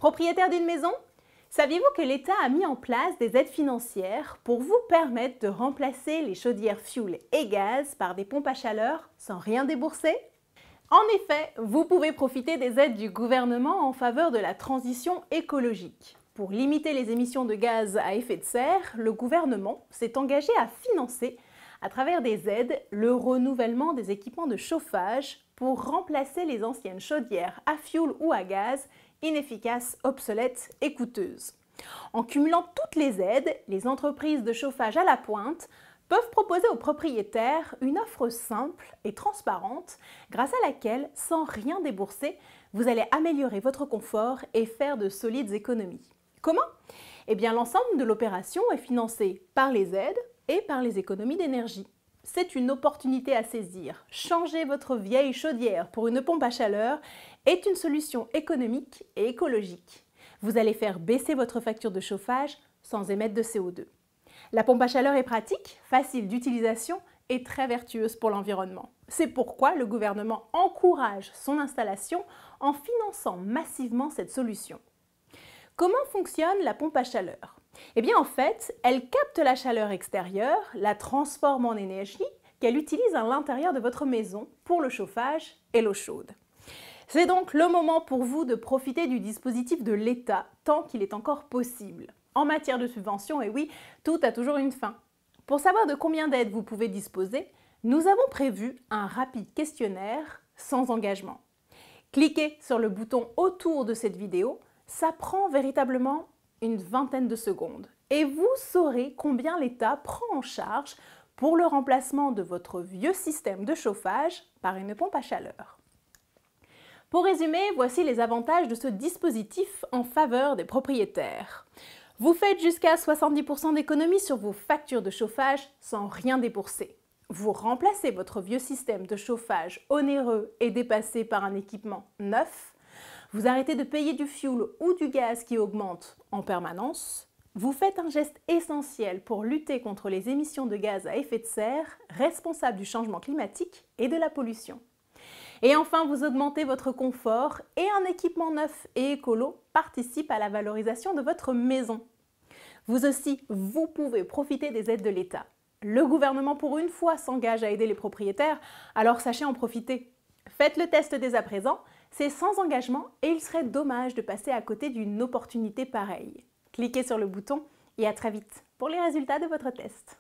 Propriétaire d'une maison? Saviez-vous que l'État a mis en place des aides financières pour vous permettre de remplacer les chaudières fioul et gaz par des pompes à chaleur sans rien débourser? En effet, vous pouvez profiter des aides du gouvernement en faveur de la transition écologique. Pour limiter les émissions de gaz à effet de serre, le gouvernement s'est engagé à financer, à travers des aides, le renouvellement des équipements de chauffage pour remplacer les anciennes chaudières à fioul ou à gaz inefficaces, obsolètes et coûteuses. En cumulant toutes les aides, les entreprises de chauffage à la pointe peuvent proposer aux propriétaires une offre simple et transparente grâce à laquelle, sans rien débourser, vous allez améliorer votre confort et faire de solides économies. Comment? Eh bien, l'ensemble de l'opération est financé par les aides et par les économies d'énergie. C'est une opportunité à saisir. Changer votre vieille chaudière pour une pompe à chaleur est une solution économique et écologique. Vous allez faire baisser votre facture de chauffage sans émettre de CO2. La pompe à chaleur est pratique, facile d'utilisation et très vertueuse pour l'environnement. C'est pourquoi le gouvernement encourage son installation en finançant massivement cette solution. Comment fonctionne la pompe à chaleur? Eh bien en fait, elle capte la chaleur extérieure, la transforme en énergie qu'elle utilise à l'intérieur de votre maison pour le chauffage et l'eau chaude. C'est donc le moment pour vous de profiter du dispositif de l'État tant qu'il est encore possible. En matière de subvention, et oui, tout a toujours une fin. Pour savoir de combien d'aides vous pouvez disposer, nous avons prévu un rapide questionnaire sans engagement. Cliquez sur le bouton autour de cette vidéo, ça prend véritablement une vingtaine de secondes et vous saurez combien l'État prend en charge pour le remplacement de votre vieux système de chauffage par une pompe à chaleur. Pour résumer, voici les avantages de ce dispositif en faveur des propriétaires. Vous faites jusqu'à 70% d'économie sur vos factures de chauffage sans rien débourser. Vous remplacez votre vieux système de chauffage onéreux et dépassé par un équipement neuf. Vous arrêtez de payer du fioul ou du gaz qui augmente en permanence. Vous faites un geste essentiel pour lutter contre les émissions de gaz à effet de serre, responsables du changement climatique et de la pollution. Et enfin, vous augmentez votre confort et un équipement neuf et écolo participe à la valorisation de votre maison. Vous aussi, vous pouvez profiter des aides de l'État. Le gouvernement, pour une fois, s'engage à aider les propriétaires, alors sachez en profiter. Faites le test dès à présent, c'est sans engagement et il serait dommage de passer à côté d'une opportunité pareille. Cliquez sur le bouton et à très vite pour les résultats de votre test.